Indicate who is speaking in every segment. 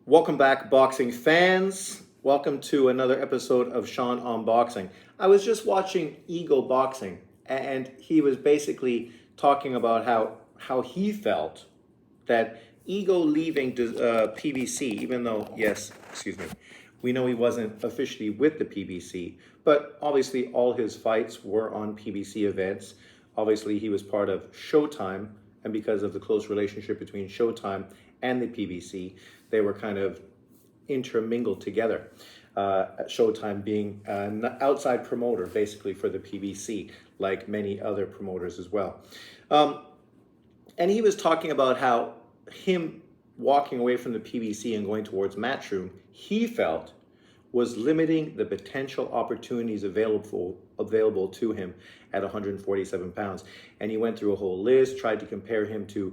Speaker 1: Welcome back, boxing fans. Welcome to another episode of Sean on Boxing. I was just watching Ego Boxing, and he was basically talking about how he felt that Ego leaving PBC, even though, yes, excuse me, we know he wasn't officially with the PBC, but obviously all his fights were on PBC events. Obviously, he was part of Showtime, and because of the close relationship between Showtime and the PBC, they were kind of intermingled together. Showtime being an outside promoter, basically, for the PBC, like many other promoters as well. And he was talking about how him walking away from the PBC and going towards Matchroom, he felt was limiting the potential opportunities available to him at 147 pounds. And he went through a whole list, tried to compare him to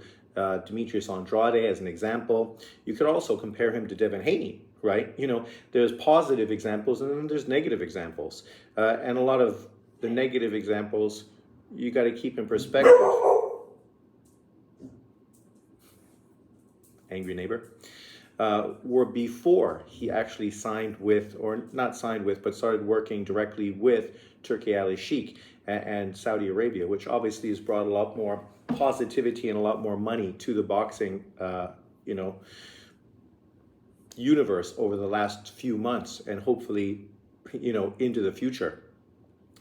Speaker 1: Demetrius Andrade as an example. You could also compare him to Devin Haney, right? You know, there's positive examples and then there's negative examples. And a lot of the negative examples you got to keep in perspective. Angry neighbor. Were before he actually signed with, or not signed with, but started working directly with Turki Ali Sheikh and Saudi Arabia, which obviously has brought a lot more positivity and a lot more money to the boxing, universe over the last few months, and hopefully, into the future.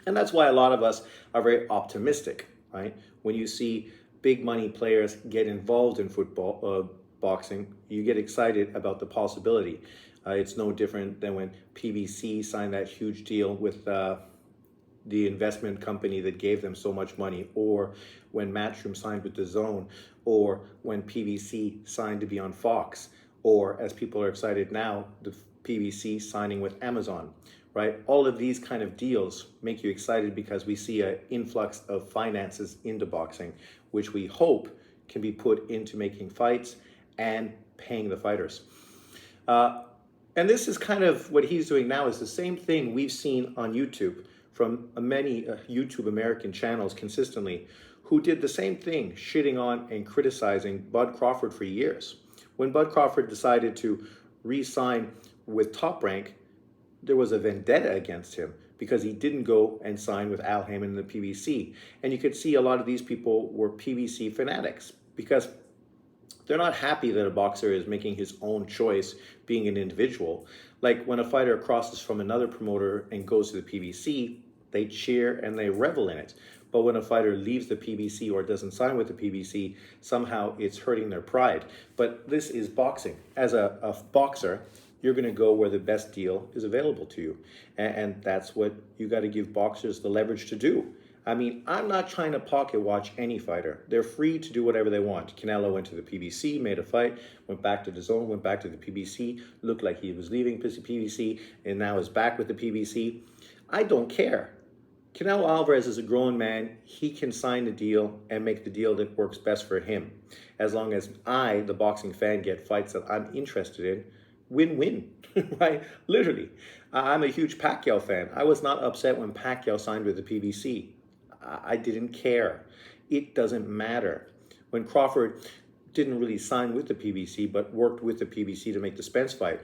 Speaker 1: And that's why a lot of us are very optimistic, right? When you see big money players get involved in football, boxing, you get excited about the possibility. It's no different than when PBC signed that huge deal with the investment company that gave them so much money, or when Matchroom signed with DAZN, or when PBC signed to be on Fox, or as people are excited now, the PBC signing with Amazon, right? All of these kind of deals make you excited because we see an influx of finances into boxing, which we hope can be put into making fights and paying the fighters. And this is kind of what he's doing now, is the same thing we've seen on YouTube from many YouTube American channels consistently, who did the same thing, shitting on and criticizing Bud Crawford for years. When Bud Crawford decided to re-sign with Top Rank, there was a vendetta against him because he didn't go and sign with Al Haymon in the PBC. And you could see a lot of these people were PBC fanatics because they're not happy that a boxer is making his own choice being an individual. Like when a fighter crosses from another promoter and goes to the PBC, they cheer and they revel in it. But when a fighter leaves the PBC or doesn't sign with the PBC, somehow it's hurting their pride. But this is boxing. As a boxer, you're going to go where the best deal is available to you. And that's what you got to give boxers the leverage to do. I mean, I'm not trying to pocket watch any fighter. They're free to do whatever they want. Canelo went to the PBC, made a fight, went back to DAZN, went back to the PBC, looked like he was leaving PBC, and now is back with the PBC. I don't care. Canelo Alvarez is a grown man. He can sign the deal and make the deal that works best for him. As long as I, the boxing fan, get fights that I'm interested in, win-win, right? Literally. I'm a huge Pacquiao fan. I was not upset when Pacquiao signed with the PBC. I didn't care. It doesn't matter. When Crawford didn't really sign with the PBC, but worked with the PBC to make the Spence fight,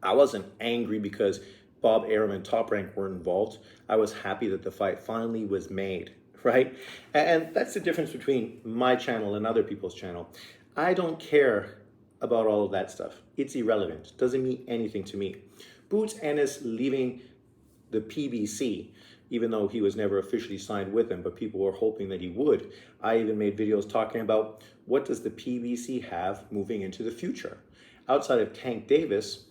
Speaker 1: I wasn't angry because Bob Arum and Top Rank were involved. I was happy that the fight finally was made, right? And that's the difference between my channel and other people's channel. I don't care about all of that stuff. It's irrelevant. Doesn't mean anything to me. Boots Ennis leaving the PBC, even though he was never officially signed with them, but people were hoping that he would. I even made videos talking about what does the PBC have moving into the future. Outside of Tank Davis,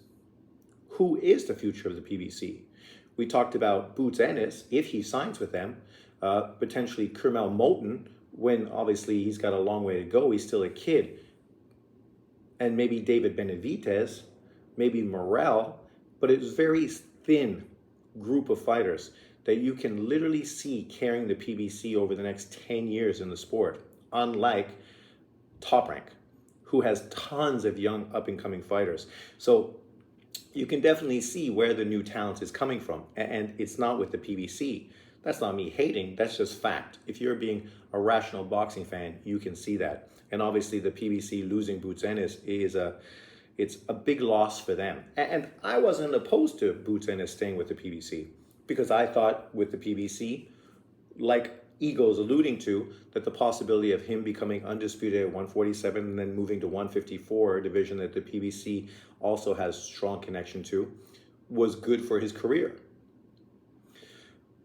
Speaker 1: who is the future of the PBC? We talked about Boots Ennis, if he signs with them, potentially Kermel Moulton, when obviously he's got a long way to go, he's still a kid, and maybe David Benavidez, maybe Morrell, but it's very thin group of fighters that you can literally see carrying the PBC over the next 10 years in the sport, unlike Top Rank, who has tons of young up-and-coming fighters. So you can definitely see where the new talent is coming from, and it's not with the PBC. That's not me hating, that's just fact. If you're being a rational boxing fan, you can see that. And obviously the PBC losing Boots Ennis is a It's a big loss for them. And I wasn't opposed to Boots Ennis staying with the PBC because I thought with the PBC, like Ego's alluding to, that the possibility of him becoming undisputed at 147 and then moving to 154, a division that the PBC also has strong connection to, was good for his career.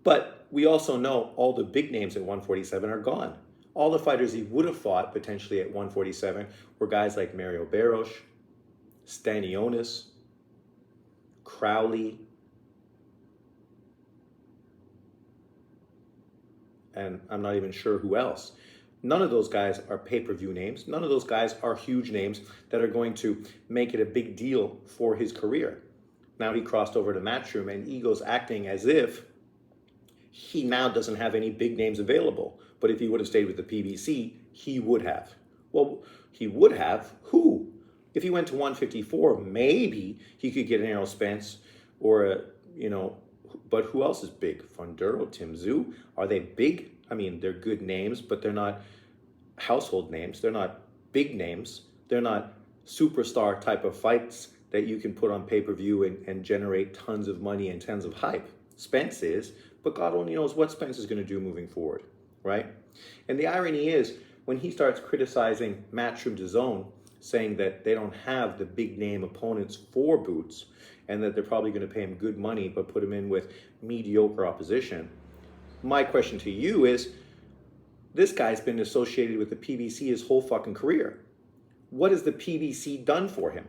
Speaker 1: But we also know all the big names at 147 are gone. All the fighters he would have fought potentially at 147 were guys like Mario Barros, Stanionis, Crowley, and I'm not even sure who else. None of those guys are pay-per-view names. None of those guys are huge names that are going to make it a big deal for his career. Now he crossed over to Matchroom, and Ego's acting as if he now doesn't have any big names available. But if he would have stayed with the PBC, he would have. Well, he would have who? If he went to 154, maybe he could get an Errol Spence or, but who else is big? Fonduro, Tim Tszyu? Are they big? I mean, they're good names, but they're not household names. They're not big names. They're not superstar type of fights that you can put on pay-per-view and generate tons of money and tons of hype. Spence is, but God only knows what Spence is going to do moving forward, right? And the irony is, when he starts criticizing Matchroom DAZN, saying that they don't have the big name opponents for Boots and that they're probably going to pay him good money but put him in with mediocre opposition. My question to you is, this guy's been associated with the PBC his whole fucking career. What has the PBC done for him?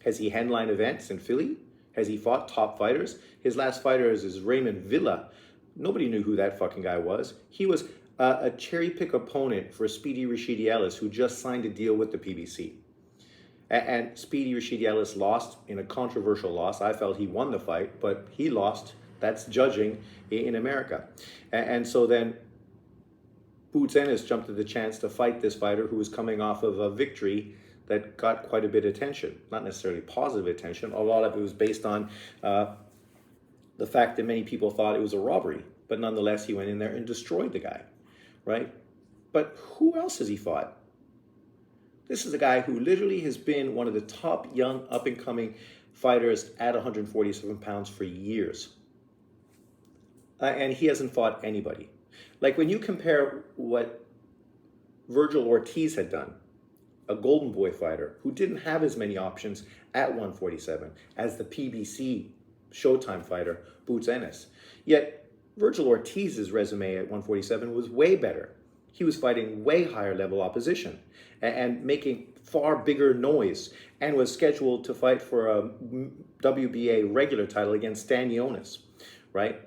Speaker 1: Has he headlined events in Philly? Has he fought top fighters? His last fighter is Raymond Villa. Nobody knew who that fucking guy was. He was a cherry pick opponent for Speedy Rashidi Ellis, who just signed a deal with the PBC. And Speedy Rashidi Ellis lost in a controversial loss. I felt he won the fight, but he lost. That's judging in America. And so then Boots Ennis jumped at the chance to fight this fighter who was coming off of a victory that got quite a bit of attention. Not necessarily positive attention. A lot of it was based on the fact that many people thought it was a robbery. But nonetheless, he went in there and destroyed the guy, right? But who else has he fought? This is a guy who literally has been one of the top young up-and-coming fighters at 147 pounds for years. And he hasn't fought anybody. Like when you compare what Virgil Ortiz had done, a Golden Boy fighter who didn't have as many options at 147 as the PBC Showtime fighter, Boots Ennis. Yet Virgil Ortiz's resume at 147 was way better. He was fighting way higher level opposition and making far bigger noise and was scheduled to fight for a WBA regular title against Stanionis, right?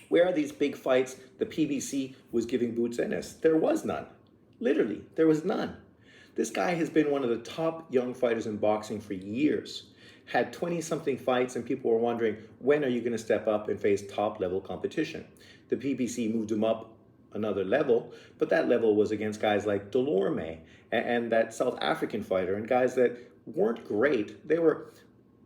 Speaker 1: Where are these big fights the PBC was giving Boots Ennis? There was none. Literally, there was none. This guy has been one of the top young fighters in boxing for years. Had 20-something fights, and people were wondering, when are you going to step up and face top-level competition? The PBC moved him up another level, but that level was against guys like Delorme and that South African fighter and guys that weren't great. They were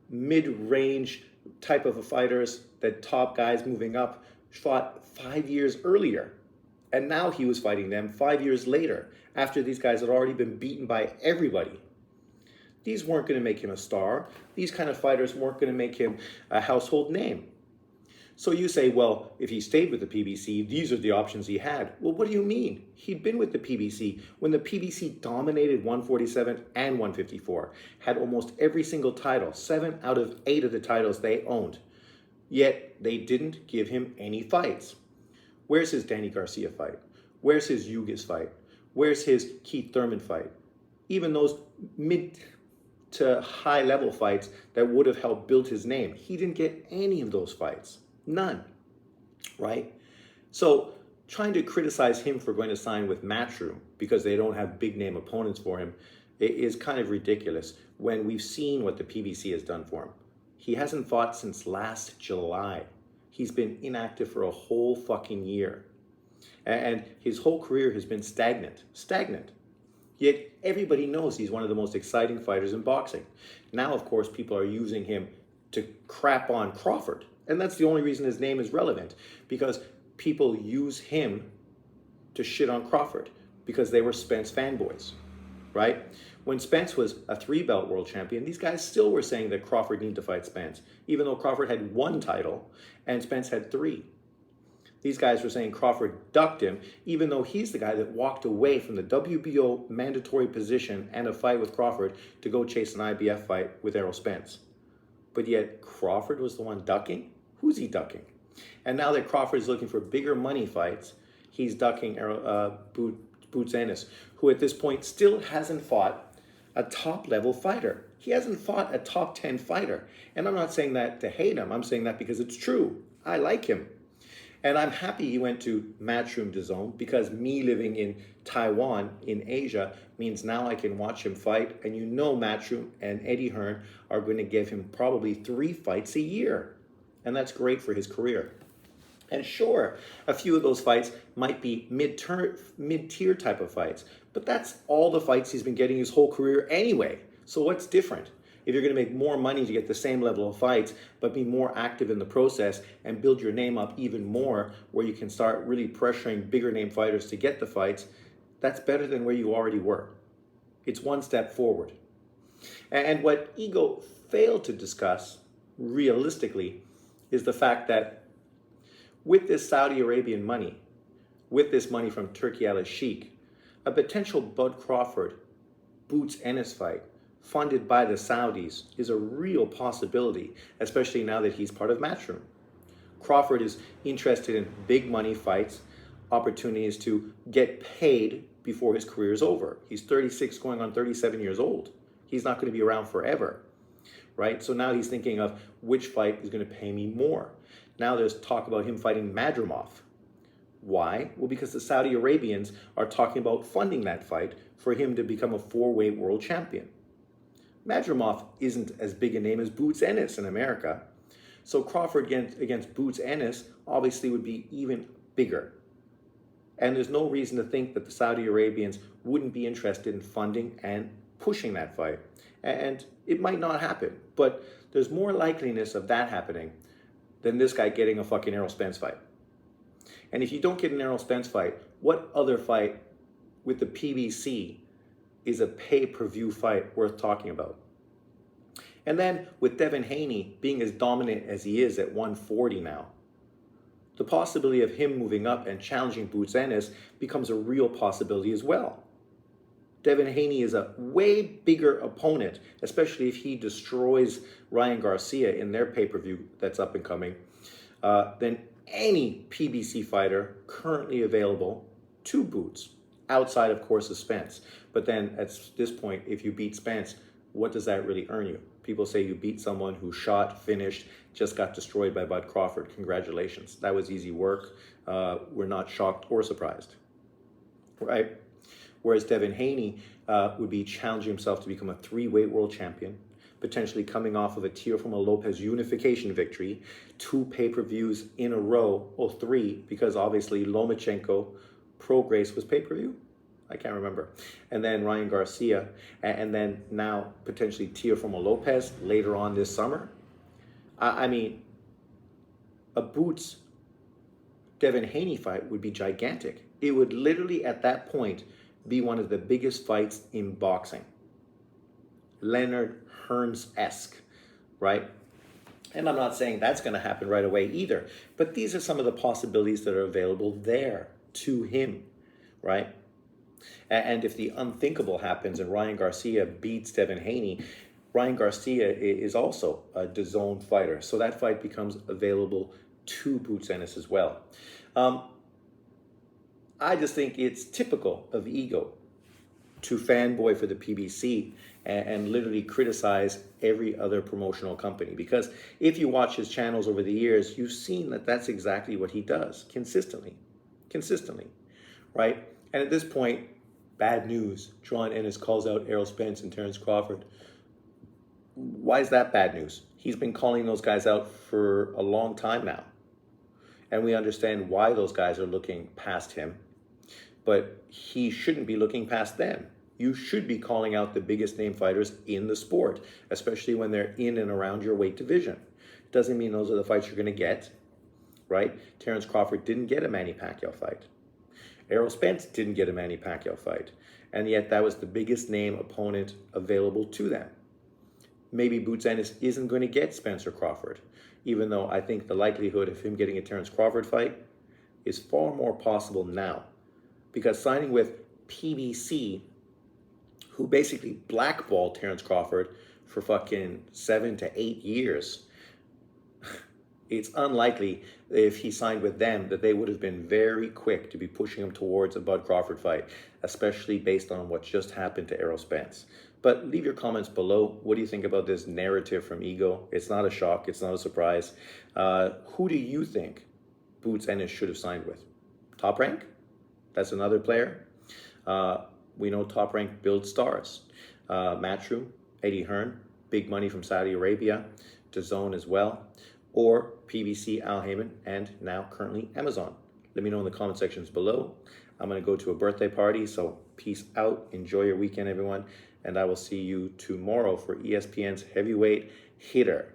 Speaker 1: mid-range type of fighters that top guys moving up fought 5 years earlier. And now he was fighting them 5 years later, after these guys had already been beaten by everybody. These weren't going to make him a star. These kind of fighters weren't going to make him a household name. So you say, well, if he stayed with the PBC, these are the options he had. Well, what do you mean? He'd been with the PBC when the PBC dominated 147 and 154, had almost every single title, 7 out of 8 of the titles they owned. Yet they didn't give him any fights. Where's his Danny Garcia fight? Where's his Ugis fight? Where's his Keith Thurman fight? Even those mid to high level fights that would have helped build his name. He didn't get any of those fights. None, right? So trying to criticize him for going to sign with Matchroom because they don't have big name opponents for him is kind of ridiculous when we've seen what the PBC has done for him. He hasn't fought since last July. He's been inactive for a whole fucking year. And his whole career has been stagnant. Yet everybody knows he's one of the most exciting fighters in boxing. Now, of course, people are using him to crap on Crawford. And that's the only reason his name is relevant, because people use him to shit on Crawford because they were Spence fanboys, right? When Spence was a 3-belt world champion, these guys still were saying that Crawford needed to fight Spence, even though Crawford had 1 title and Spence had 3. These guys were saying Crawford ducked him, even though he's the guy that walked away from the WBO mandatory position and a fight with Crawford to go chase an IBF fight with Errol Spence. But yet Crawford was the one ducking? Who's he ducking? And now that Crawford is looking for bigger money fights, he's ducking Boots Ennis, who at this point still hasn't fought a top-level fighter. He hasn't fought a top 10 fighter. And I'm not saying that to hate him. I'm saying that because it's true. I like him. And I'm happy he went to Matchroom DAZN, because me living in Taiwan, in Asia, means now I can watch him fight. And you know Matchroom and Eddie Hearn are going to give him probably 3 fights a year. And that's great for his career. And sure, a few of those fights might be mid-tier type of fights, but that's all the fights he's been getting his whole career anyway. So what's different? If you're going to make more money to get the same level of fights, but be more active in the process and build your name up even more, where you can start really pressuring bigger name fighters to get the fights, that's better than where you already were. It's one step forward. And what Ego failed to discuss, realistically, is the fact that with this Saudi Arabian money, with this money from Turki Al-Sheikh, a potential Bud Crawford, Boots Ennis fight funded by the Saudis is a real possibility, especially now that he's part of Matchroom. Crawford is interested in big money fights, opportunities to get paid before his career is over. He's 36 going on 37 years old. He's not going to be around forever, right? So now he's thinking of which fight is going to pay me more. Now there's talk about him fighting Madrimov. Why? Well, because the Saudi Arabians are talking about funding that fight for him to become a 4-weight world champion. Madrimov isn't as big a name as Boots Ennis in America. So Crawford against Boots Ennis obviously would be even bigger. And there's no reason to think that the Saudi Arabians wouldn't be interested in funding and pushing that fight. And it might not happen, but there's more likeliness of that happening than this guy getting a fucking Errol Spence fight. And if you don't get an Errol Spence fight, what other fight with the PBC is a pay-per-view fight worth talking about? And then with Devin Haney being as dominant as he is at 140 now, the possibility of him moving up and challenging Boots Ennis becomes a real possibility as well. Devin Haney is a way bigger opponent, especially if he destroys Ryan Garcia in their pay-per-view that's up and coming, than any PBC fighter currently available to Boots, outside, of course, of Spence. But then at this point, if you beat Spence, what does that really earn you? People say you beat someone who shot, finished, just got destroyed by Bud Crawford. Congratulations. That was easy work. We're not shocked or surprised, right? Whereas Devin Haney would be challenging himself to become a 3-weight world champion, potentially coming off of a Teofimo Lopez unification victory, 2 pay-per-views in a row, or 3, because obviously Lomachenko Pro Grace was pay-per-view. I can't remember. And then Ryan Garcia, and then now potentially Teofimo Lopez later on this summer. I mean, a Boots Devin Haney fight would be gigantic. It would literally at that point be one of the biggest fights in boxing. Leonard Hearns-esque, right? And I'm not saying that's going to happen right away either, but these are some of the possibilities that are available there to him, right? And if the unthinkable happens and Ryan Garcia beats Devin Haney, Ryan Garcia is also a DAZN fighter, so that fight becomes available to Boots Ennis as well. I just think it's typical of Ego to fanboy for the PBC and literally criticize every other promotional company. Because if you watch his channels over the years, you've seen that that's exactly what he does consistently, right? And at this point, bad news. John Ennis calls out Errol Spence and Terence Crawford. Why is that bad news? He's been calling those guys out for a long time now. And we understand why those guys are looking past him. But he shouldn't be looking past them. You should be calling out the biggest name fighters in the sport, especially when they're in and around your weight division. Doesn't mean those are the fights you're going to get, right? Terence Crawford didn't get a Manny Pacquiao fight. Errol Spence didn't get a Manny Pacquiao fight. and yet that was the biggest name opponent available to them. Maybe Boots Ennis isn't going to get Spencer Crawford, even though I think the likelihood of him getting a Terence Crawford fight is far more possible now. Because signing with PBC, who basically blackballed Terence Crawford for fucking 7 to 8 years, it's unlikely if he signed with them that they would have been very quick to be pushing him towards a Bud Crawford fight, especially based on what just happened to Errol Spence. But leave your comments below. What do you think about this narrative from Ego? It's not a shock. It's not a surprise. Who do you think Boots Ennis should have signed with? Top Rank? That's another player. We know Top Rank builds stars. Matchroom, Eddie Hearn, big money from Saudi Arabia, DAZN as well, or PBC, Al Heyman, and now currently Amazon. Let me know in the comment sections below. I'm going to go to a birthday party, so peace out. Enjoy your weekend, everyone, and I will see you tomorrow for ESPN's Heavyweight Hitter.